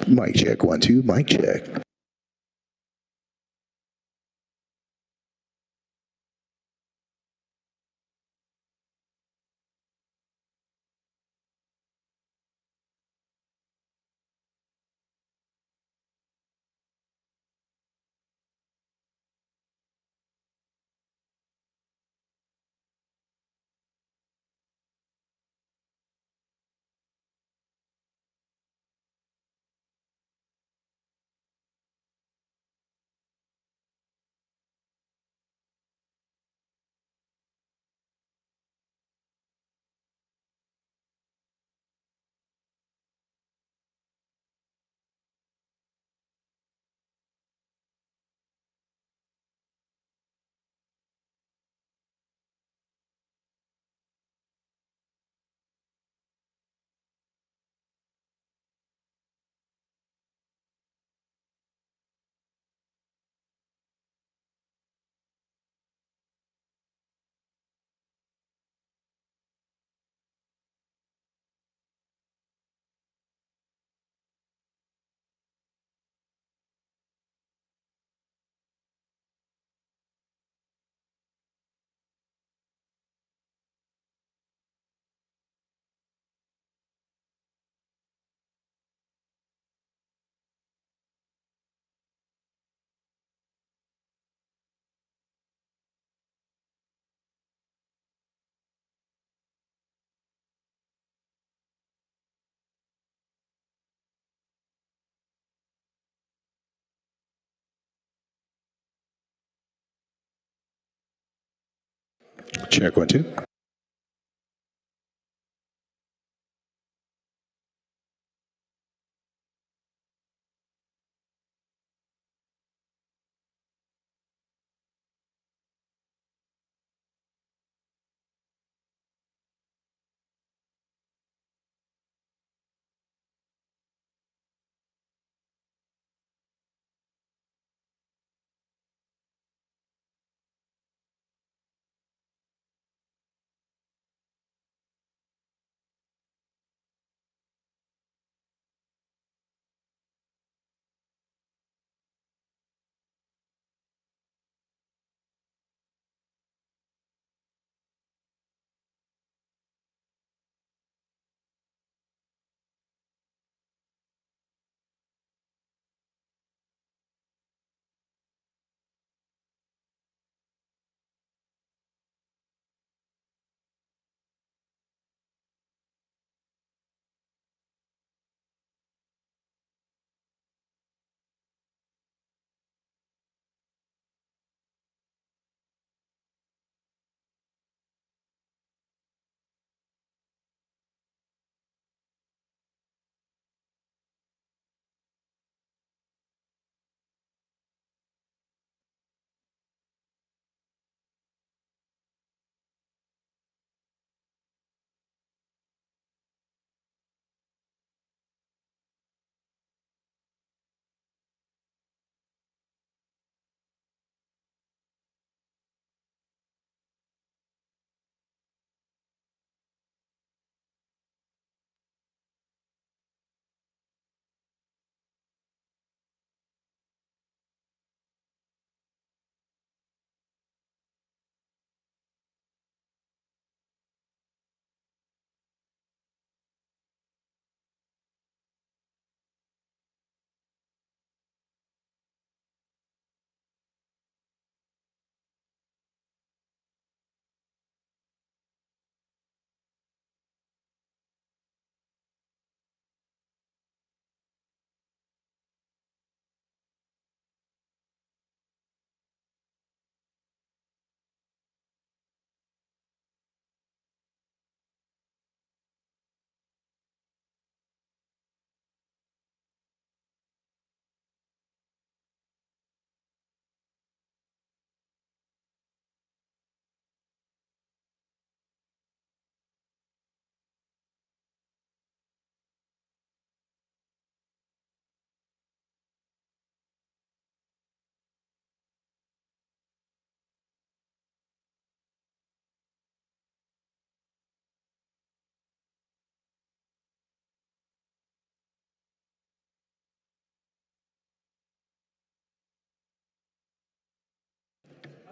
Mic check, 1, 2, mic check. Check, 1, 2.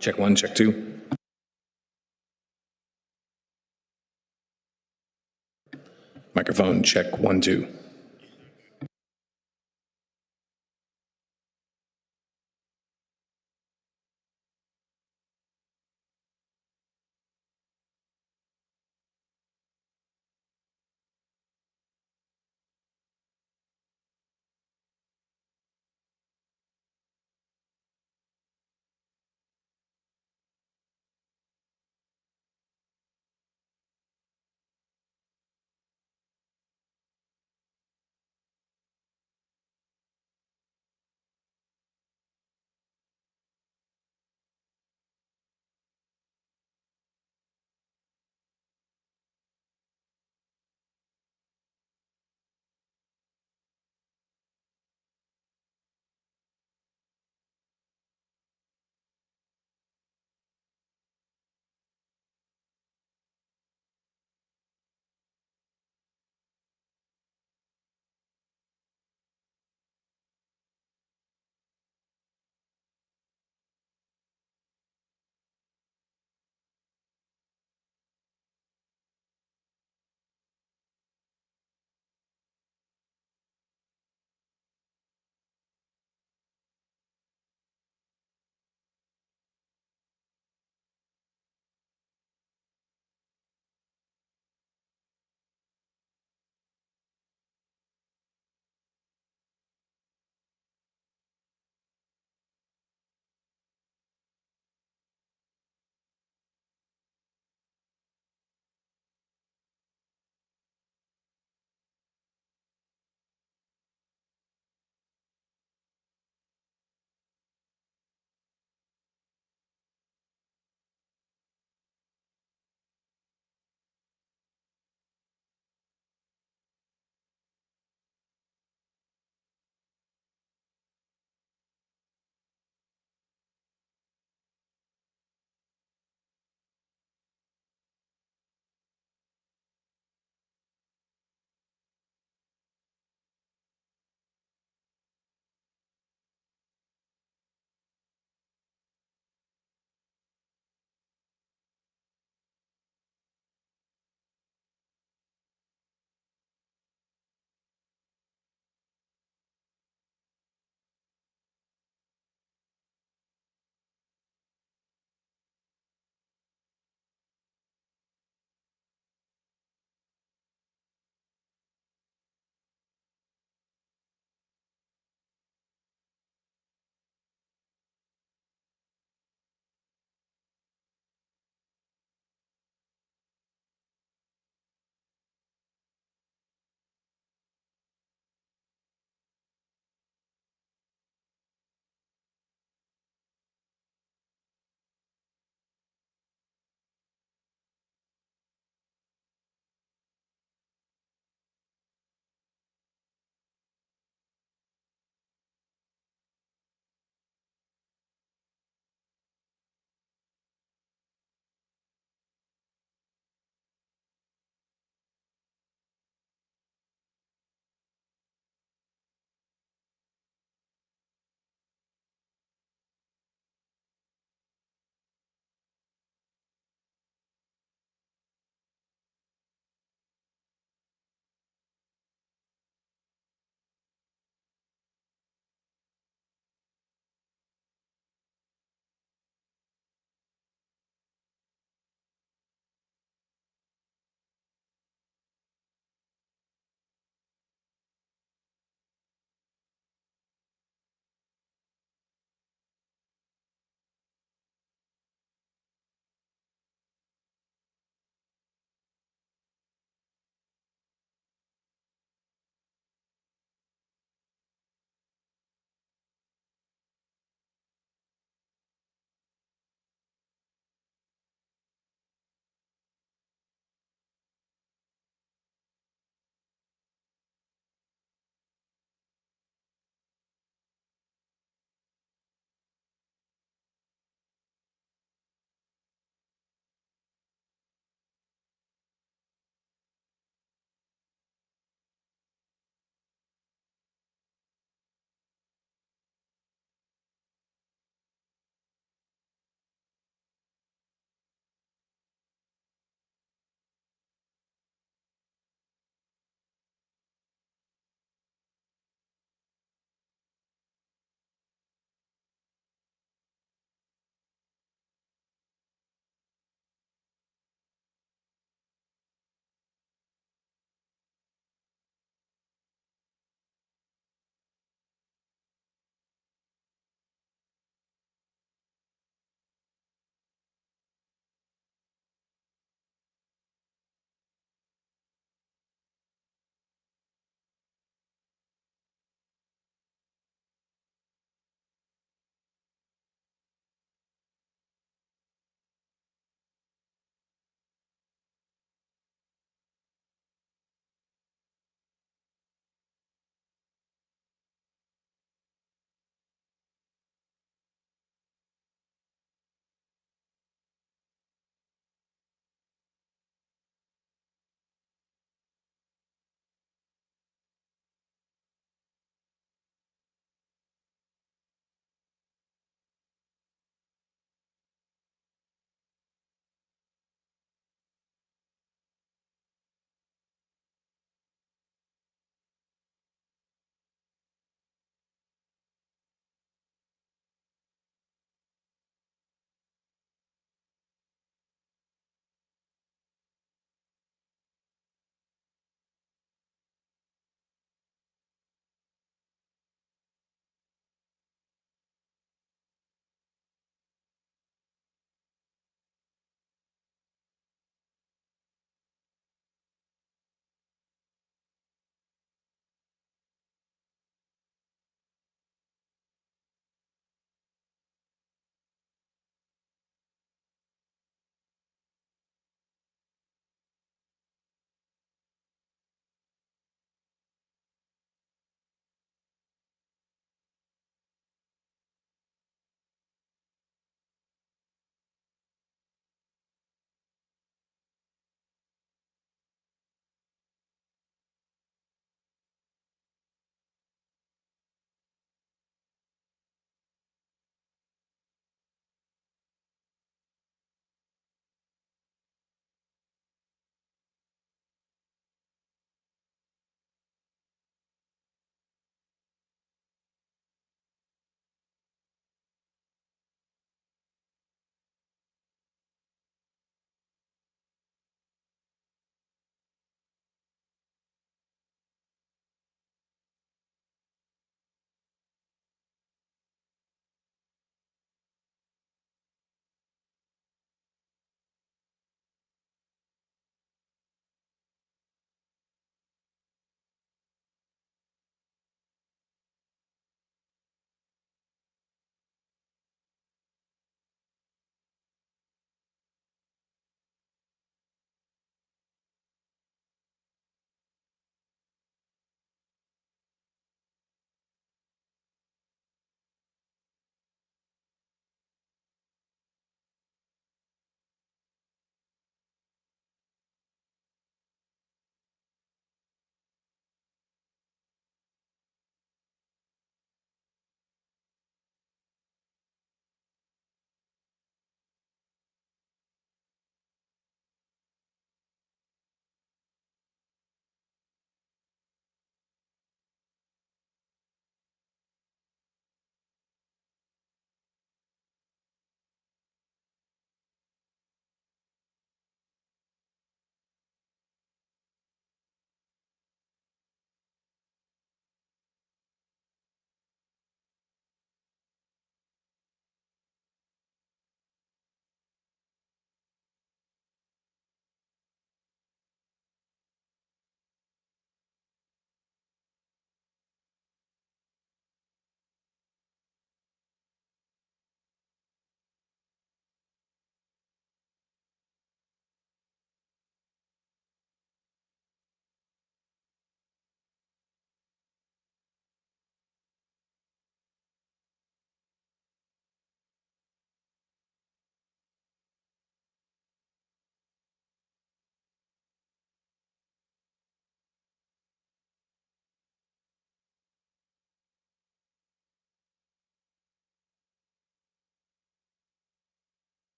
Check one, check two. Microphone check one, two.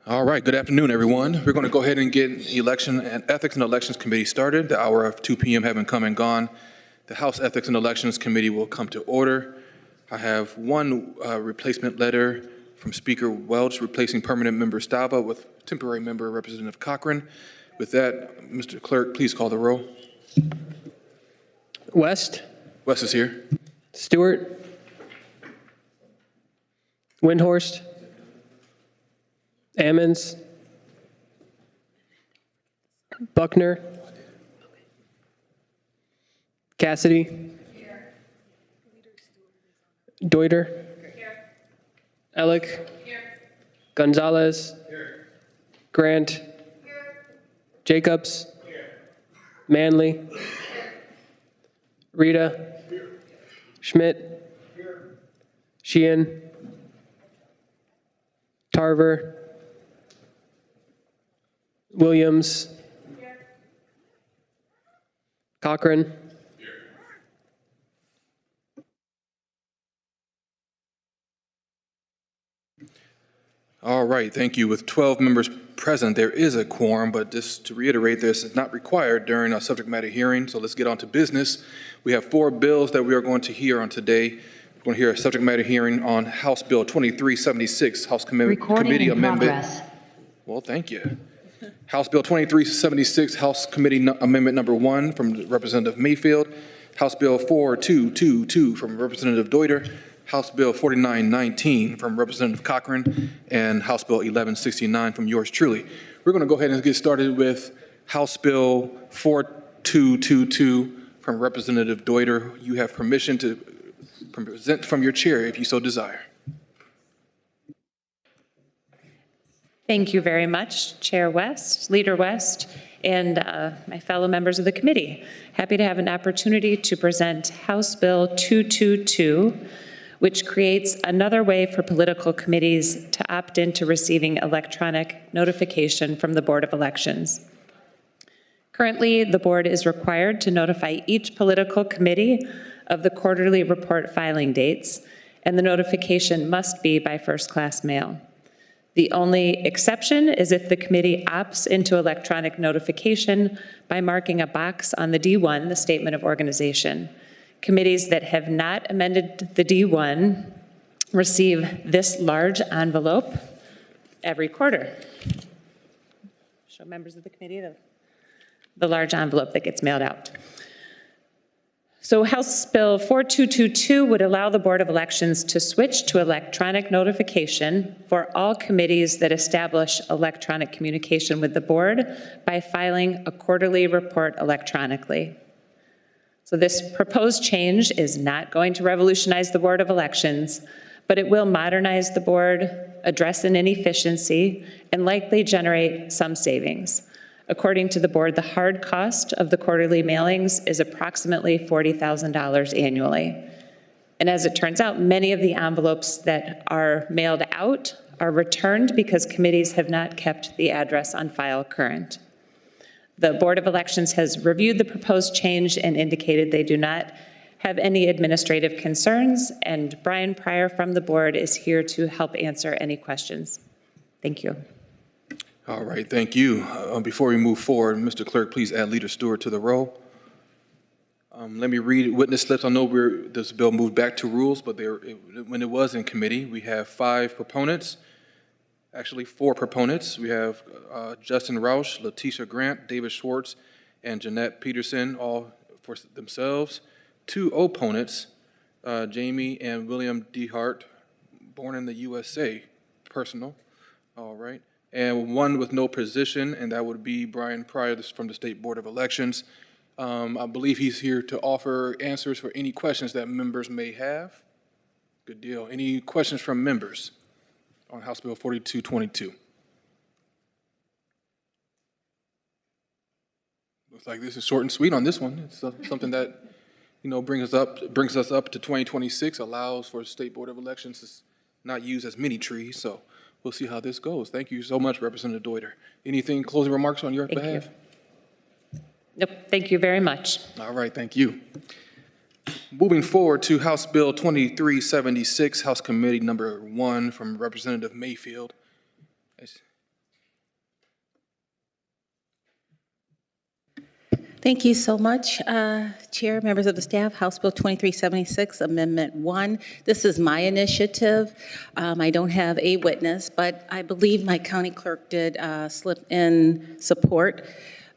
All right, good afternoon, everyone. We're going to go ahead and get Election and Ethics and Elections Committee started. The hour of 2 p.m. having come and gone. The House Ethics and Elections Committee will come to order. I have one replacement letter from Speaker Welch replacing permanent member Stava with temporary member Representative Cochran. With that, Mr. Clerk, please call the roll. West, Wes is here. Stewart, Windhorst, Ammons, Buckner, Cassidy, Deuter, Ellick, Gonzalez, Grant, Jacobs, Manley, Rita, Schmidt, Sheehan, Tarver, Williams, Cochran, All right, thank you. With 12 members present, there is a quorum, but just to reiterate, this is not required during a subject matter hearing, so let's get on to business. We have 4 bills that we are going to hear on today. We're going to hear a subject matter hearing on House Bill 2376, House Committee Amendment. Well, thank you. House Bill 2376, House Committee Amendment Number 1 from Representative Mayfield. House Bill 4222 from Representative Deuter. House Bill 4919 from Representative Cochran, and House Bill 1169 from yours truly. We're going to go ahead and get started with House Bill 4222 from Representative Deuter. You have permission to present from your chair if you so desire. Thank you very much, Chair West, Leader West, and my fellow members of the committee. Happy to have an opportunity to present House Bill 222, which creates another way for political committees to opt into receiving electronic notification from the Board of Elections. Currently, the board is required to notify each political committee of the quarterly report filing dates, and the notification must be by first-class mail. The only exception is if the committee opts into electronic notification by marking a box on the D1, the Statement of Organization. Committees that have not amended the D1 receive this large envelope every quarter. Show members of the committee the large envelope that gets mailed out. So House Bill 4222 would allow the Board of Elections to switch to electronic notification for all committees that establish electronic communication with the board by filing a quarterly report electronically. So this proposed change is not going to revolutionize the Board of Elections, but it will modernize the board, address an inefficiency, and likely generate some savings. According to the board, the hard cost of the quarterly mailings is approximately $40,000 annually. And as it turns out, many of the envelopes that are mailed out are returned because committees have not kept the address on file current. The Board of Elections has reviewed the proposed change and indicated they do not have any administrative concerns, and Brian Pryor from the board is here to help answer any questions. Thank you. All right, thank you. Before we move forward, Mr. Clerk, please add Leader Stewart to the roll. Let me read witness slips. I know this bill moved back to rules, but when it was in committee, we have 5 proponents. Actually, 4 proponents. We have Justin Rausch, Letitia Grant, David Schwartz, and Jeanette Peterson, all for themselves. 2 opponents, Jamie and William D. Hart, born in the USA, personal. All right. And 1 with no position, and that would be Brian Pryor from the State Board of Elections. I believe he's here to offer answers for any questions that members may have. Good deal. Any questions from members on House Bill 4222? Looks like this is short and sweet on this one. It's something that, brings us up to 2026, allows for State Board of Elections to not use as many trees. So we'll see how this goes. Thank you so much, Representative Deuter. Anything, closing remarks on your behalf? Nope, thank you very much. All right, thank you. Moving forward to House Bill 2376, House Committee Number 1 from Representative Mayfield. Thank you so much, Chair, members of the staff. House Bill 2376, Amendment 1. This is my initiative. I don't have a witness, but I believe my county clerk did slip in support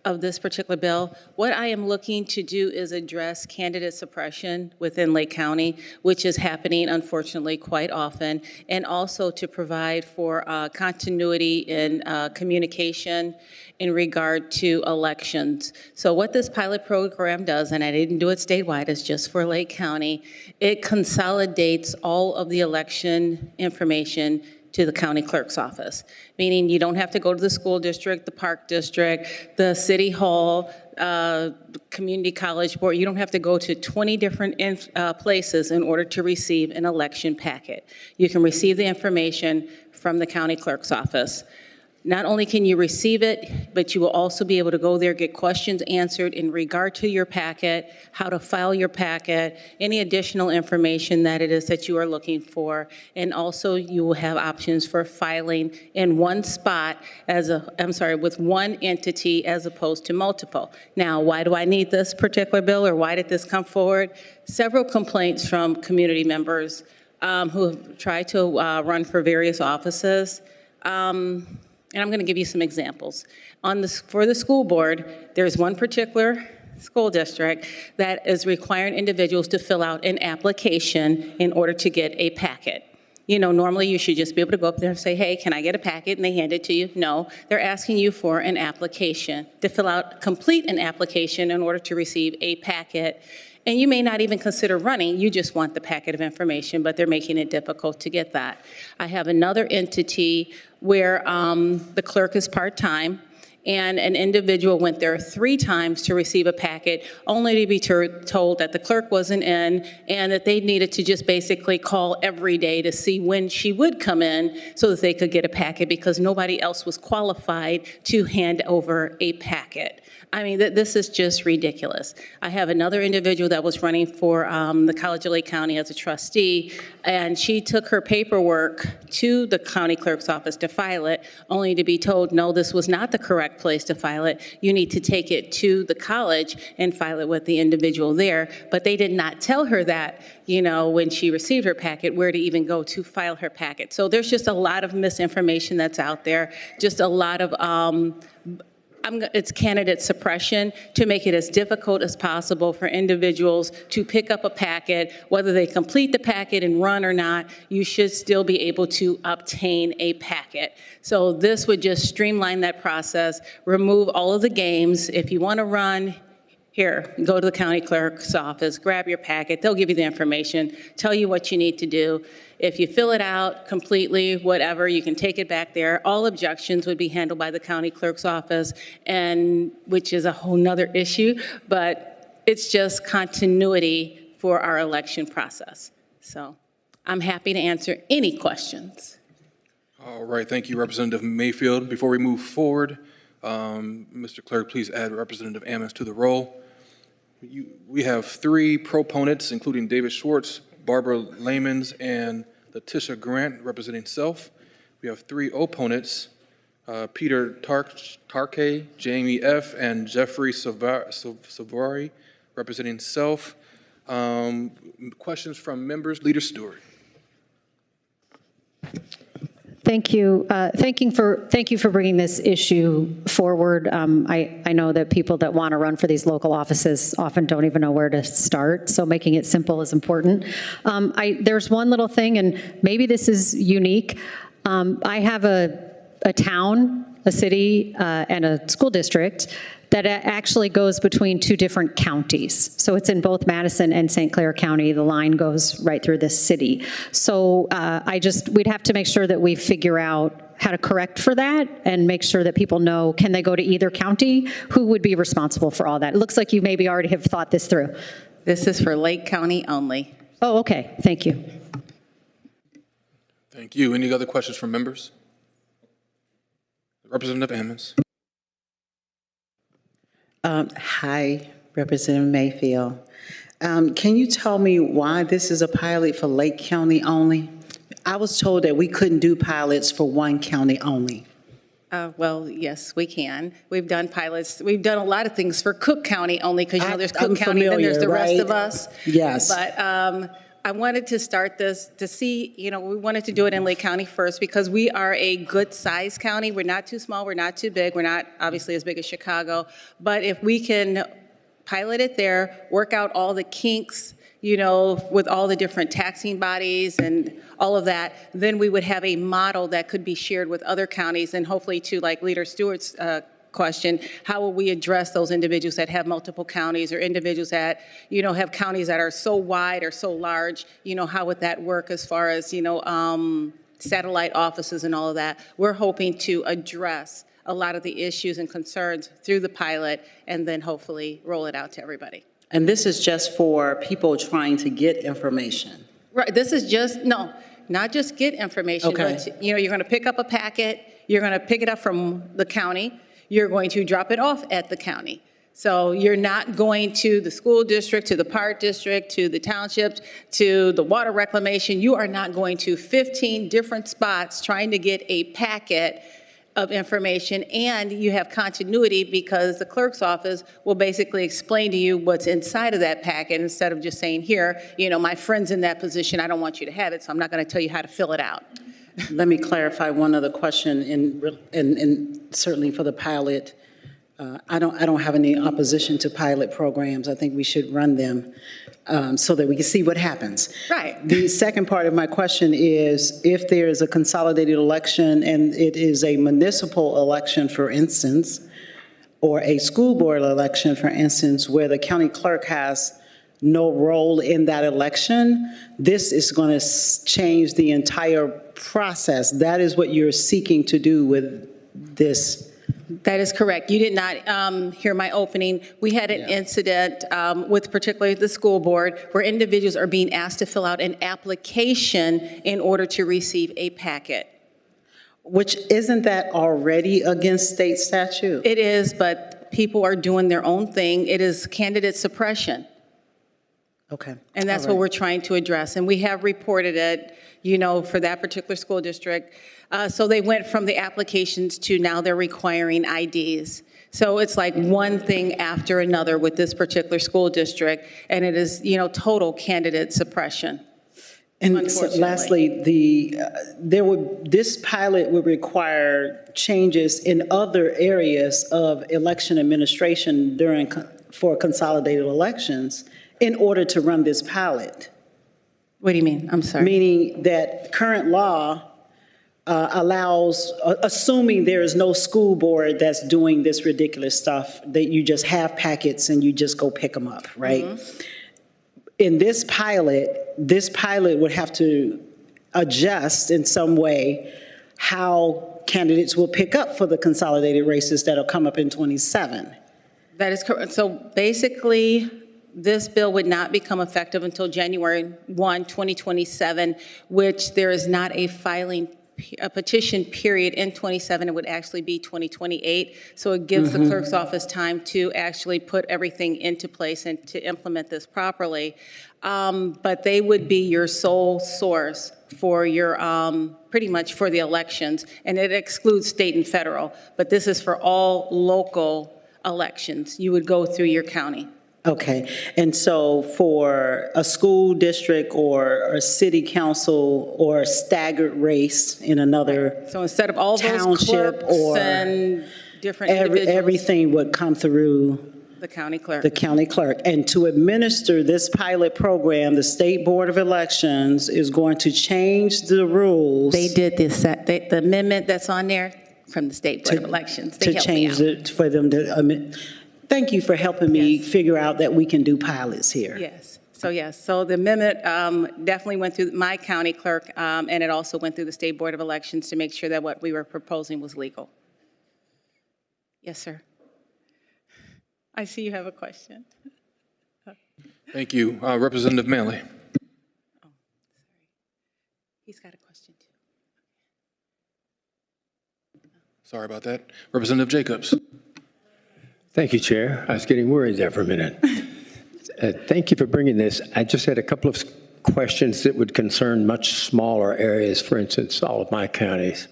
of this particular bill. What I am looking to do is address candidate suppression within Lake County, which is happening unfortunately quite often, and also to provide for continuity in communication in regard to elections. So what this pilot program does, and I didn't do it statewide, it's just for Lake County, it consolidates all of the election information to the county clerk's office, meaning you don't have to go to the school district, the park district, the city hall, community college board. You don't have to go to 20 different places in order to receive an election packet. You can receive the information from the county clerk's office. Not only can you receive it, but you will also be able to go there, get questions answered in regard to your packet, how to file your packet, any additional information that it is that you are looking for. And also you will have options for filing in one spot with one entity as opposed to multiple. Now, why do I need this particular bill, or why did this come forward? Several complaints from community members who have tried to run for various offices. And I'm going to give you some examples. For the school board, there's one particular school district that is requiring individuals to fill out an application in order to get a packet. You know, normally you should just be able to go up there and say, hey, can I get a packet? And they hand it to you. No, they're asking you for an application, to complete an application in order to receive a packet. And you may not even consider running, you just want the packet of information, but they're making it difficult to get that. I have another entity where the clerk is part-time, and an individual went there 3 times to receive a packet, only to be told that the clerk wasn't in and that they needed to just basically call every day to see when she would come in so that they could get a packet, because nobody else was qualified to hand over a packet. I mean, this is just ridiculous. I have another individual that was running for the College of Lake County as a trustee, and she took her paperwork to the county clerk's office to file it, only to be told, no, this was not the correct place to file it. You need to take it to the college and file it with the individual there. But they did not tell her that, you know, when she received her packet, where to even go to file her packet. So there's just a lot of misinformation that's out there, just a lot of it's candidate suppression to make it as difficult as possible for individuals to pick up a packet. Whether they complete the packet and run or not, you should still be able to obtain a packet. So this would just streamline that process, remove all of the games. If you want to run, here, go to the county clerk's office, grab your packet, they'll give you the information, tell you what you need to do. If you fill it out completely, whatever, you can take it back there. All objections would be handled by the county clerk's office, and which is a whole nother issue, but it's just continuity for our election process. So I'm happy to answer any questions. All right, thank you, Representative Mayfield. Before we move forward, Mr. Clerk, please add Representative Ammons to the roll. We have 3 proponents, including David Schwartz, Barbara Lamons, and Letitia Grant, representing self. We have 3 opponents, Peter Tarke, Jamie F., and Jeffrey Savari, representing self. Questions from members? Leader Stewart. Thank you. Thank you for bringing this issue forward. I know that people that want to run for these local offices often don't even know where to start, so making it simple is important. There's one little thing, and maybe this is unique. I have a town, a city, and a school district that actually goes between 2 different counties. So it's in both Madison and St. Clair County. The line goes right through this city. So we'd have to make sure that we figure out how to correct for that and make sure that people know, can they go to either county? Who would be responsible for all that? It looks like you maybe already have thought this through. This is for Lake County only. Oh, okay, thank you. Thank you. Any other questions from members? Representative Ammons. Hi, Representative Mayfield. Can you tell me why this is a pilot for Lake County only? I was told that we couldn't do pilots for one county only. Well, yes, we can. We've done pilots. We've done a lot of things for Cook County only because, there's Cook I'm County, then there's the familiar, rest of right? us. Yes. But I wanted to start this to see, we wanted to do it in Lake County first because we are a good-sized county. We're not too small. We're not too big. We're not obviously as big as Chicago. But if we can pilot it there, work out all the kinks, with all the different taxing bodies and all of that, then we would have a model that could be shared with other counties and hopefully to like Leader Stewart's question, how will we address those individuals that have multiple counties or individuals that, have counties that are so wide or so large, how would that work as far as, satellite offices and all of that? We're hoping to address a lot of the issues and concerns through the pilot and then hopefully roll it out to everybody. And this is just for people trying to get information? Right, this is just, no, not just get information, Okay. but, you're going to pick up a packet, you're going to pick it up from the county, you're going to drop it off at the county. So you're not going to the school district, to the park district, to the townships, to the water reclamation. You are not going to 15 different spots trying to get a packet of information, and you have continuity because the clerk's office will basically explain to you what's inside of that packet instead of just saying, here, my friend's in that position, I don't want you to have it, so I'm not going to tell you how to fill it out. Let me clarify one other question, and certainly for the pilot. I don't have any opposition to pilot programs. I think we should run them so that we can see what happens. Right. The second part of my question is, if there is a consolidated election and it is a municipal election, for instance, or a school board election, for instance, where the county clerk has no role in that election, this is going to change the entire process. That is what you're seeking to do with this. That is correct. You did not hear my opening. We had an incident with particularly the school board where individuals are being asked to fill out an application in order to receive a packet. Which, isn't that already against state statute? It is, but people are doing their own thing. It is candidate suppression. Okay. And that's what we're trying to address. And we have reported it, for that particular school district. So they went from the applications to now they're requiring IDs. So it's like one thing after another with this particular school district, and it is, total candidate suppression. And so lastly, this pilot would require changes in other areas of election administration for consolidated elections in order to run this pilot. What do you mean? I'm sorry. Meaning that current law allows, assuming there is no school board that's doing this ridiculous stuff, that you just have packets and you just go pick them up, right? Mm-hmm. In this pilot would have to adjust in some way how candidates will pick up for the consolidated races that'll come up in 27. That is correct. So basically, this bill would not become effective until January 1, 2027, which there is not a petition period in 27. It would actually be 2028. So it gives the clerk's office time to actually put everything into place and to implement this properly. But they would be your sole source for your, pretty much for the elections. And it excludes state and federal. But this is for all local elections. You would go through your county. Okay, and so for a school district or a city council or a staggered race in another So instead of all those township clerks or and different individuals, everything would come through the county clerk. the county clerk. And to administer this pilot program, the State Board of Elections is going to change the rules. They did this, the amendment that's on there from the State Board of Elections. They To helped me change out. it, for them to, thank you for helping me Yes. figure out that we can do pilots here. Yes. So the amendment definitely went through my county clerk, and it also went through the State Board of Elections to make sure that what we were proposing was legal. Yes, sir. I see you have a question. Thank you. Representative Manley. He's got a question, too. Sorry about that. Representative Jacobs. Thank you, Chair. I was getting worried there for a minute. Thank you for bringing this. I just had a couple of questions that would concern much smaller areas, for instance, all of my counties.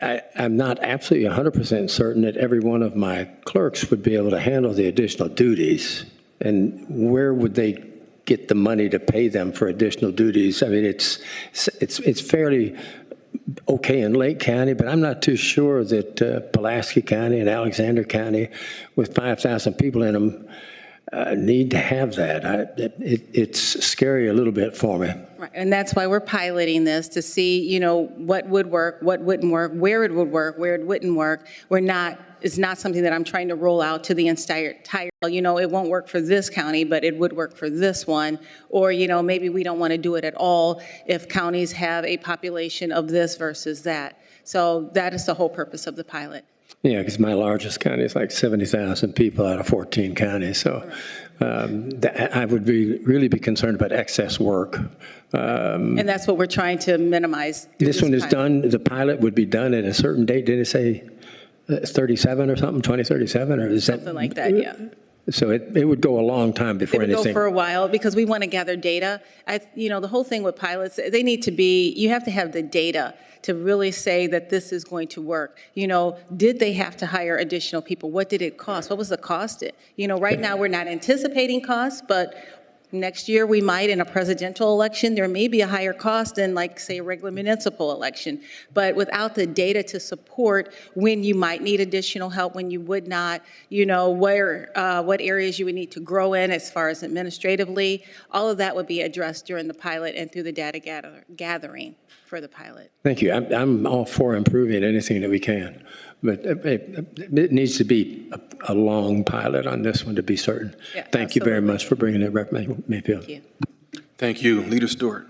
I'm not absolutely 100% certain that every one of my clerks would be able to handle the additional duties. And where would they get the money to pay them for additional duties? I mean, it's fairly okay in Lake County, but I'm not too sure that Pulaski County and Alexander County, with 5,000 people in them, need to have that. It's scary a little bit for me. Right, and that's why we're piloting this to see, you know, what would work, what wouldn't work, where it would work, where it wouldn't work. It's not something that I'm trying to roll out to the entire, you know, it won't work for this county, but it would work for this one. Or, you know, maybe we don't want to do it at all if counties have a population of this versus that. So that is the whole purpose of the pilot. Yeah, because my largest county is like 70,000 people out of 14 counties. So I would really be concerned about excess work. And that's what we're trying to minimize. This one is done, the pilot would be done at a certain date. Did it say 37 or something, 2037? Or is that Something like that, yeah. So it would go a long time before It would anything. go for a while because we want to gather data. You know, the whole thing with pilots, they need to be, you have to have the data to really say that this is going to work. You know, did they have to hire additional people? What did it cost? What was the cost? You know, right now we're not anticipating costs, but next year we might. In a presidential election, there may be a higher cost than, like, say, a regular municipal election. But without the data to support when you might need additional help, when you would not, you know, what areas you would need to grow in as far as administratively, all of that would be addressed during the pilot and through the data gathering for the pilot. Thank you. I'm all for improving anything that we can. But it needs to be a long pilot on this one to be certain. Yeah, Thank you very absolutely. much for bringing it, Rep. Mayfield. Thank you. Thank you. Leader Stewart.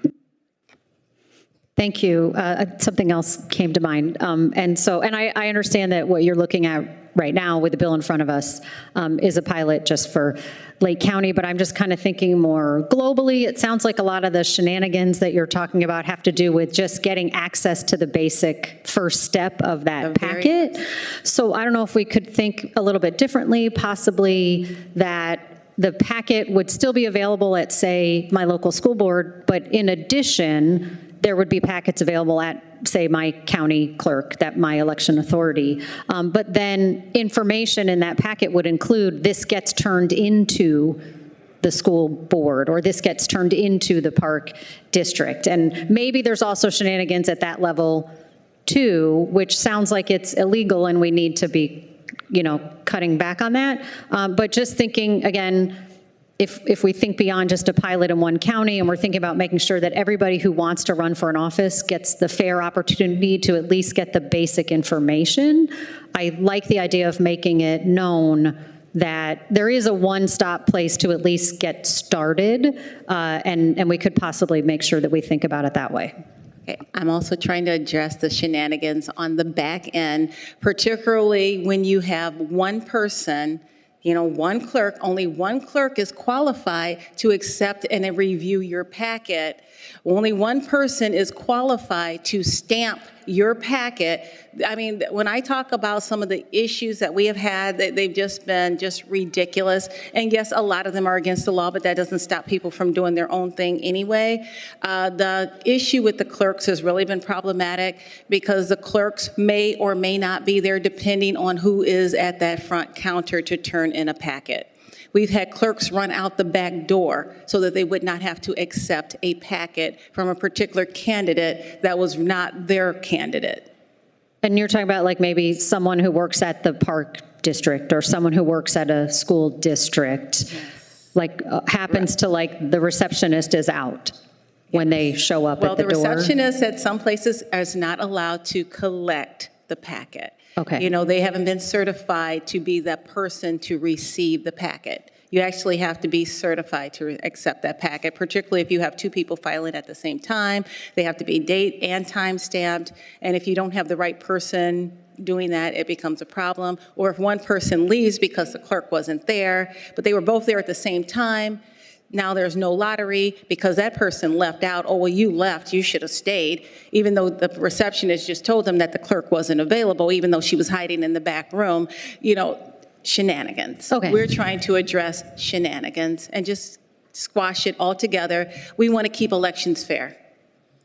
Thank you. Something else came to mind. And I understand that what you're looking at right now with the bill in front of us is a pilot just for Lake County, but I'm just kind of thinking more globally. It sounds like a lot of the shenanigans that you're talking about have to do with just getting access to the basic first step of that packet. So I don't know if we could think a little bit differently, possibly that the packet would still be available at, say, my local school board, but in addition, there would be packets available at, say, my county clerk, that my election authority. But then information in that packet would include this gets turned into the school board, or this gets turned into the park district. And maybe there's also shenanigans at that level too, which sounds like it's illegal and we need to be, you know, cutting back on that. But just thinking, again, if we think beyond just a pilot in one county and we're thinking about making sure that everybody who wants to run for an office gets the fair opportunity to at least get the basic information, I like the idea of making it known that there is a one-stop place to at least get started, and we could possibly make sure that we think about it that way. Okay. I'm also trying to address the shenanigans on the back end, particularly when you have one person, you know, one clerk, only one clerk is qualified to accept and review your packet. Only one person is qualified to stamp your packet. I mean, when I talk about some of the issues that we have had, they've just been just ridiculous. And yes, a lot of them are against the law, but that doesn't stop people from doing their own thing anyway. The issue with the clerks has really been problematic because the clerks may or may not be there depending on who is at that front counter to turn in a packet. We've had clerks run out the back door so that they would not have to accept a packet from a particular candidate that was not their candidate. And you're talking about like maybe someone who works at the park district or someone who works at a school district, like happens to like the receptionist is out when they show up at the door? Well, the receptionist at some places is not allowed to collect the packet. Okay. You know, they haven't been certified to be that person to receive the packet. You actually have to be certified to accept that packet, particularly if you have two people filing at the same time. They have to be date and time stamped. And if you don't have the right person doing that, it becomes a problem. Or if one person leaves because the clerk wasn't there, but they were both there at the same time, now there's no lottery because that person left out. Oh, well, you left, you should have stayed, even though the receptionist just told them that the clerk wasn't available, even though she was hiding in the back room. You know, shenanigans. Okay. We're trying to address shenanigans and just squash it all together. We want to keep elections fair.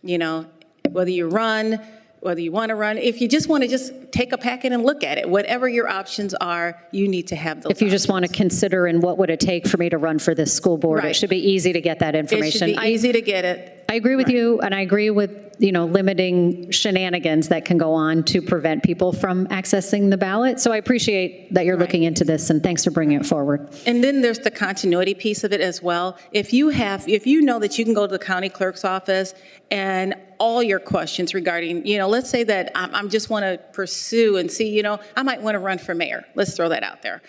You know, whether you run whether you want to run, if you just want to just take a packet and look at it, whatever your options are, you need to have those If you just want to consider, and what would it take for me to run for this school board? It Right. should be easy to get that It information. should be easy to get it. I agree with you, and I agree with, limiting shenanigans that can go on to prevent people from accessing the ballot. So I appreciate that you're looking into this, and thanks for bringing it forward. And then there's the continuity piece of it as well. If you know that you can go to the county clerk's office and all your questions regarding, let's say that I'm just want to pursue and see, I might want to run for mayor. Let's throw that out there.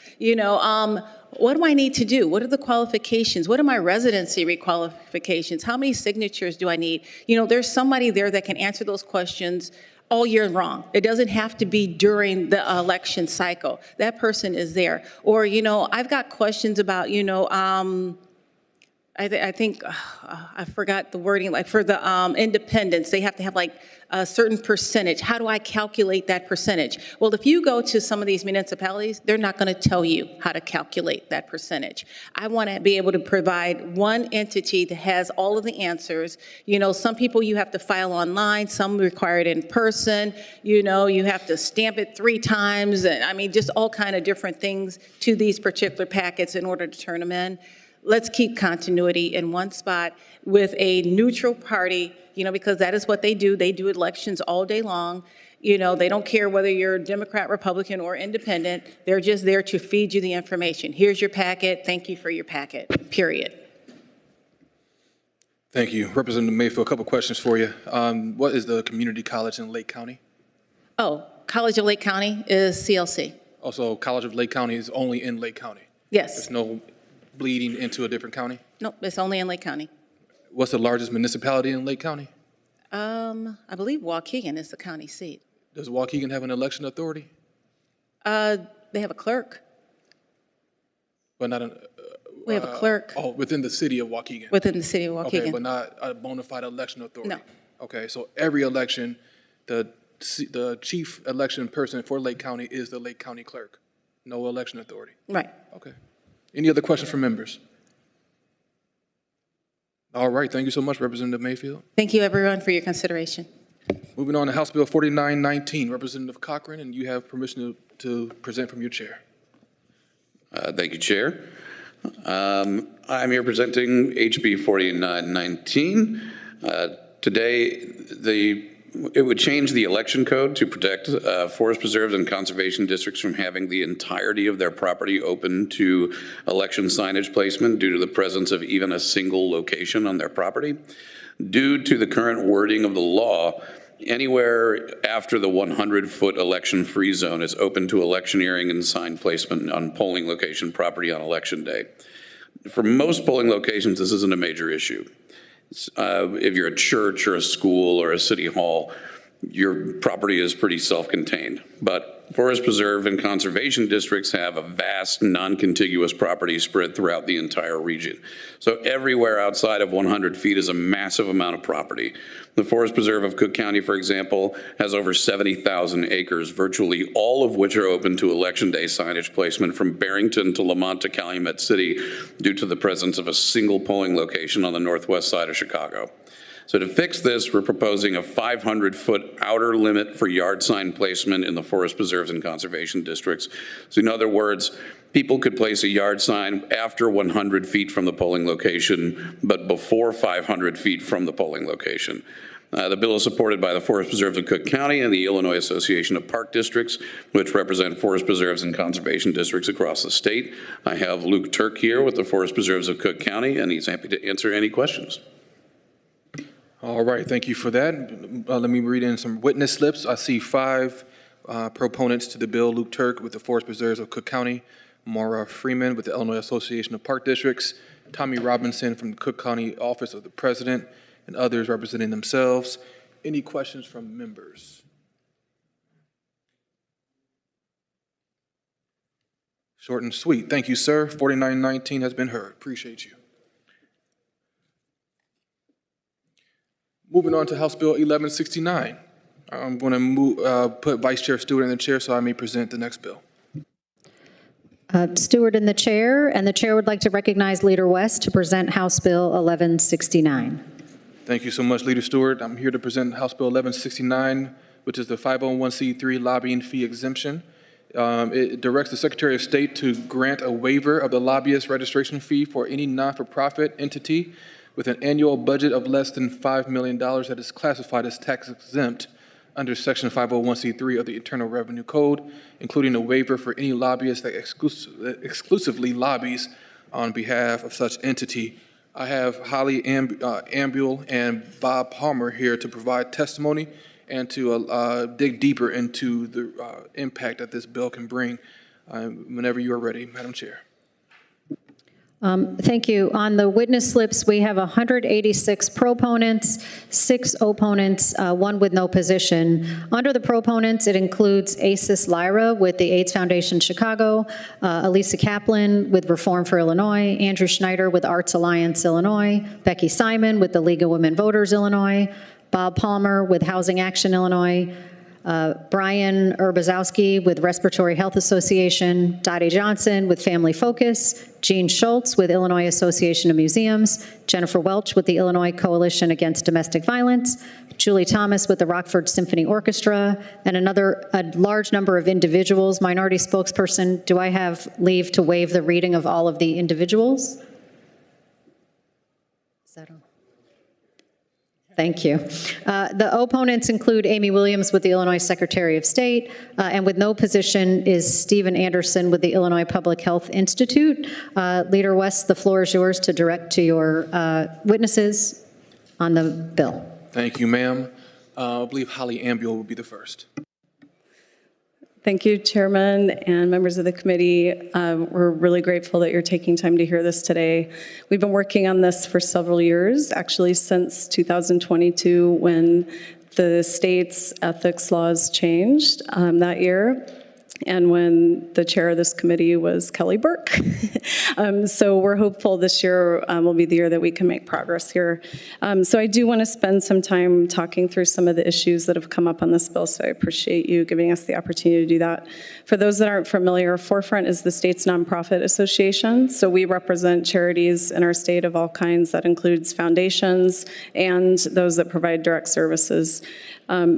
What do I need to do? What are the qualifications? What are my residency requalifications? How many signatures do I need? There's somebody there that can answer those questions all year long. It doesn't have to be during the election cycle. That person is there. Or, I've got questions about, I think, I forgot the wording, like for the independents, they have to have like a certain percentage. How do I calculate that percentage? Well, if you go to some of these municipalities, they're not going to tell you how to calculate that percentage. I want to be able to provide one entity that has all of the answers. Some people you have to file online, some require it in person. You have to stamp it 3 times. And just all kind of different things to these particular packets in order to turn them in. Let's keep continuity in one spot with a neutral party, because that is what they do. They do elections all day long. They don't care whether you're Democrat, Republican, or independent. They're just there to feed you the information. Here's your packet. Thank you for your packet, period. Thank you. Representative Mayfield, a couple questions for you. What is the community college in Lake County? Oh, College of Lake County is CLC. Also, College of Lake County is only in Lake County. Yes. There's no bleeding into a different county? Nope, it's only in Lake County. What's the largest municipality in Lake County? I believe Waukegan is the county seat. Does Waukegan have an election authority? They have a clerk. But not an, We have a clerk within the city of Waukegan? within the city of Waukegan. Okay, but not a bona fide election authority? No. Okay, so every election, the chief election person for Lake County is the Lake County clerk? No election authority? Right. Okay. Any other questions from members? All right, thank you so much, Representative Mayfield. Thank you, everyone, for your consideration. Moving on to House Bill 4919, Representative Cochran, and you have permission to present from your chair. Thank you, Chair. I'm here presenting HB 4919. Today, it would change the election code to protect forest preserves and conservation districts from having the entirety of their property open to election signage placement due to the presence of even a single location on their property. Due to the current wording of the law, anywhere after the 100-foot election-free zone is open to electioneering and sign placement on polling location property on election day. For most polling locations, this isn't a major issue. If you're a church or a school or a city hall, your property is pretty self-contained. But forest preserve and conservation districts have a vast non-contiguous property spread throughout the entire region. So everywhere outside of 100 feet is a massive amount of property. The Forest Preserve of Cook County, for example, has over 70,000 acres, virtually all of which are open to election day signage placement from Barrington to Lamont to Calumet City due to the presence of a single polling location on the northwest side of Chicago. So to fix this, we're proposing a 500-foot outer limit for yard sign placement in the forest preserves and conservation districts. So in other words, people could place a yard sign after 100 feet from the polling location, but before 500 feet from the polling location. The bill is supported by the Forest Preserves of Cook County and the Illinois Association of Park Districts, which represent forest preserves and conservation districts across the state. I have Luke Turk here with the Forest Preserves of Cook County, and he's happy to answer any questions. All right, thank you for that. Let me read in some witness slips. I see 5 proponents to the bill: Luke Turk with the Forest Preserves of Cook County, Maura Freeman with the Illinois Association of Park Districts, Tommy Robinson from the Cook County Office of the President, and others representing themselves. Any questions from members? Short and sweet. Thank you, sir. 4919 has been heard. Appreciate you. Moving on to House Bill 1169. I'm going to put Vice Chair Stewart in the chair so I may present the next bill. Stewart in the chair, and the chair would like to recognize Leader West to present House Bill 1169. Thank you so much, Leader Stewart. I'm here to present House Bill 1169, which is the 501c3 lobbying fee exemption. It directs the Secretary of State to grant a waiver of the lobbyist registration fee for any non-for-profit entity with an annual budget of less than $5 million that is classified as tax exempt under Section 501c3 of the Internal Revenue Code, including a waiver for any lobbyist that exclusively lobbies on behalf of such entity. I have Holly Ambule and Bob Palmer here to provide testimony and to dig deeper into the impact that this bill can bring. Whenever you are ready, Madam Chair. Thank you. On the witness slips, we have 186 proponents, 6 opponents, 1 with no position. Under the proponents, it includes Asis Lyra with the AIDS Foundation Chicago, Elisa Kaplan with Reform for Illinois, Andrew Schneider with Arts Alliance Illinois, Becky Simon with the League of Women Voters Illinois, Bob Palmer with Housing Action Illinois, Brian Urbazowski with Respiratory Health Association, Dottie Johnson with Family Focus, Gene Schultz with Illinois Association of Museums, Jennifer Welch with the Illinois Coalition Against Domestic Violence, Julie Thomas with the Rockford Symphony Orchestra, and a large number of individuals. Minority spokesperson, do I have leave to waive the reading of all of the individuals? Is that all? Thank you. The opponents include Amy Williams with the Illinois Secretary of State, and with no position is Stephen Anderson with the Illinois Public Health Institute. Leader West, the floor is yours to direct to your witnesses on the bill. Thank you, ma'am. I believe Holly Ambule will be the first. Thank you, Chairman and members of the committee. We're really grateful that you're taking time to hear this today. We've been working on this for several years, actually since 2022 when the state's ethics laws changed that year, and when the chair of this committee was Kelly Burke. So we're hopeful this year will be the year that we can make progress here. So I do want to spend some time talking through some of the issues that have come up on this bill, so I appreciate you giving us the opportunity to do that. For those that aren't familiar, Forefront is the state's nonprofit association. So we represent charities in our state of all kinds. That includes foundations and those that provide direct services.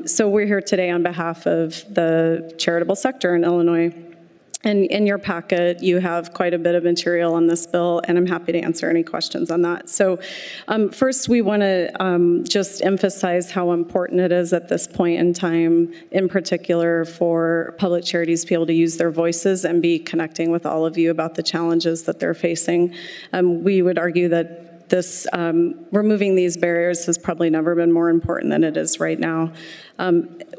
So we're here today on behalf of the charitable sector in Illinois. And in your packet, you have quite a bit of material on this bill, and I'm happy to answer any questions on that. So first, we want to just emphasize how important it is at this point in time, in particular for public charities to be able to use their voices and be connecting with all of you about the challenges that they're facing. We would argue that this removing these barriers has probably never been more important than it is right now.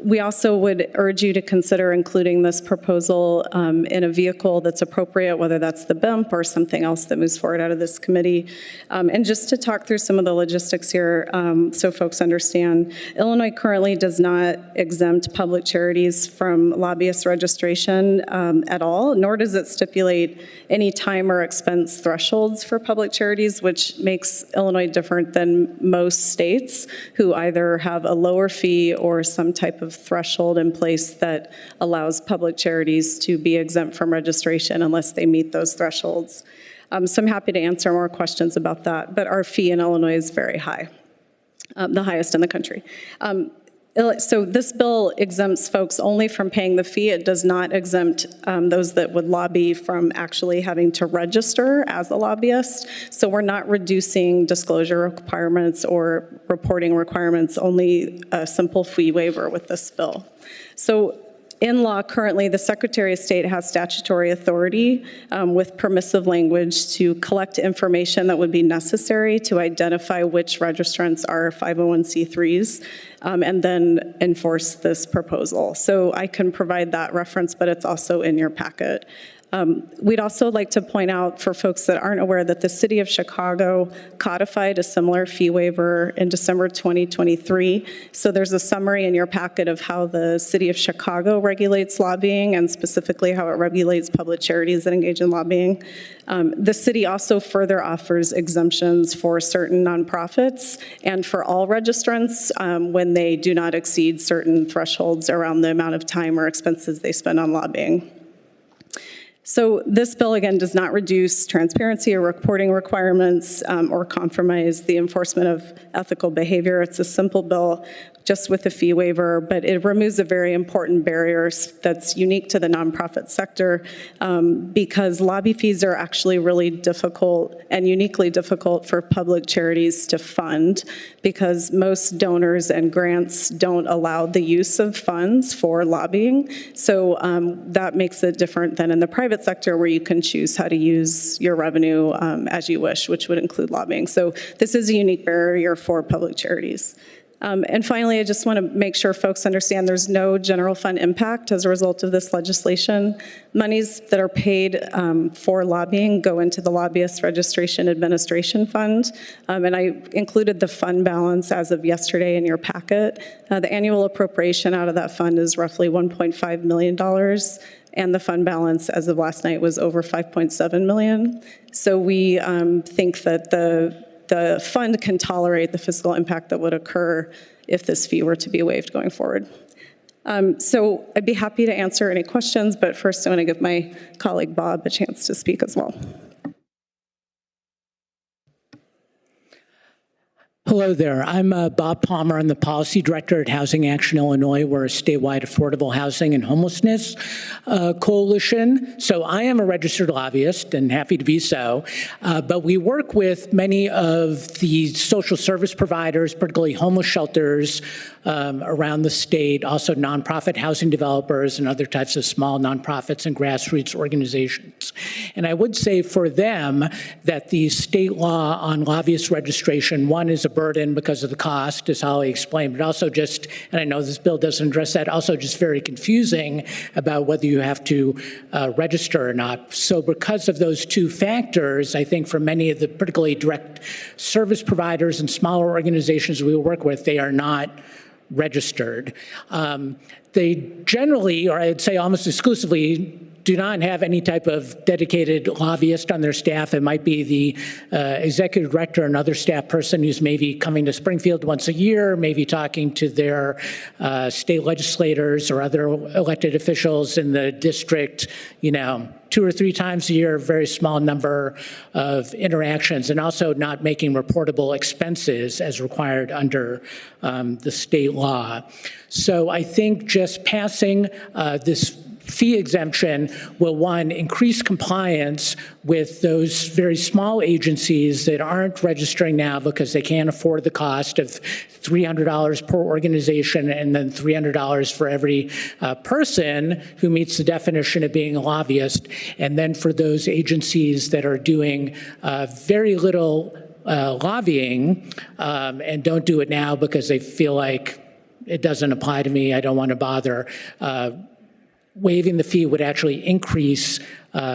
We also would urge you to consider including this proposal in a vehicle that's appropriate, whether that's the BIMP or something else that moves forward out of this committee. And just to talk through some of the logistics here so folks understand, Illinois currently does not exempt public charities from lobbyist registration at all, nor does it stipulate any time or expense thresholds for public charities, which makes Illinois different than most states who either have a lower fee or some type of threshold in place that allows public charities to be exempt from registration unless they meet those thresholds. So I'm happy to answer more questions about that, but our fee in Illinois is very high, the highest in the country. So this bill exempts folks only from paying the fee. It does not exempt those that would lobby from actually having to register as a lobbyist. So we're not reducing disclosure requirements or reporting requirements, only a simple fee waiver with this bill. So in law, currently, the Secretary of State has statutory authority with permissive language to collect information that would be necessary to identify which registrants are 501c3s and then enforce this proposal. So I can provide that reference, but it's also in your packet. We'd also like to point out for folks that aren't aware that the City of Chicago codified a similar fee waiver in December 2023. So there's a summary in your packet of how the City of Chicago regulates lobbying and specifically how it regulates public charities that engage in lobbying. The city also further offers exemptions for certain nonprofits and for all registrants when they do not exceed certain thresholds around the amount of time or expenses they spend on lobbying. So this bill, again, does not reduce transparency or reporting requirements or compromise the enforcement of ethical behavior. It's a simple bill just with a fee waiver, but it removes a very important barrier that's unique to the nonprofit sector because lobby fees are actually really difficult and uniquely difficult for public charities to fund because most donors and grants don't allow the use of funds for lobbying. So that makes it different than in the private sector where you can choose how to use your revenue as you wish, which would include lobbying. So this is a unique barrier for public charities. And finally, I just want to make sure folks understand there's no general fund impact as a result of this legislation. Monies that are paid for lobbying go into the Lobbyist Registration Administration Fund. And I included the fund balance as of yesterday in your packet. The annual appropriation out of that fund is roughly $1.5 million. And the fund balance as of last night was over $5.7 million. So we think that the fund can tolerate the fiscal impact that would occur if this fee were to be waived going forward. So I'd be happy to answer any questions, but first I want to give my colleague Bob a chance to speak as well. Hello there. I'm Bob Palmer. I'm the Policy Director at Housing Action Illinois. We're a statewide affordable housing and homelessness coalition. So I am a registered lobbyist and happy to be so. But we work with many of the social service providers, particularly homeless shelters around the state, also nonprofit housing developers and other types of small nonprofits and grassroots organizations. And I would say for them that the state law on lobbyist registration, one is a burden because of the cost, as Holly explained, but also just, and I know this bill doesn't address that, also just very confusing about whether you have to register or not. So because of those two factors, I think for many of the particularly direct service providers and smaller organizations we work with, they are not registered. They generally, or I'd say almost exclusively, do not have any type of dedicated lobbyist on their staff. It might be the executive director, another staff person who's maybe coming to Springfield once a year, maybe talking to their state legislators or other elected officials in the district, 2 or 3 times a year, a very small number of interactions, and also not making reportable expenses as required under the state law. So I think just passing this fee exemption will, one, increase compliance with those very small agencies that aren't registering now because they can't afford the cost of $300 per organization and then $300 for every person who meets the definition of being a lobbyist. And then for those agencies that are doing very little lobbying and don't do it now because they feel like it doesn't apply to me, I don't want to bother, waiving the fee would actually increase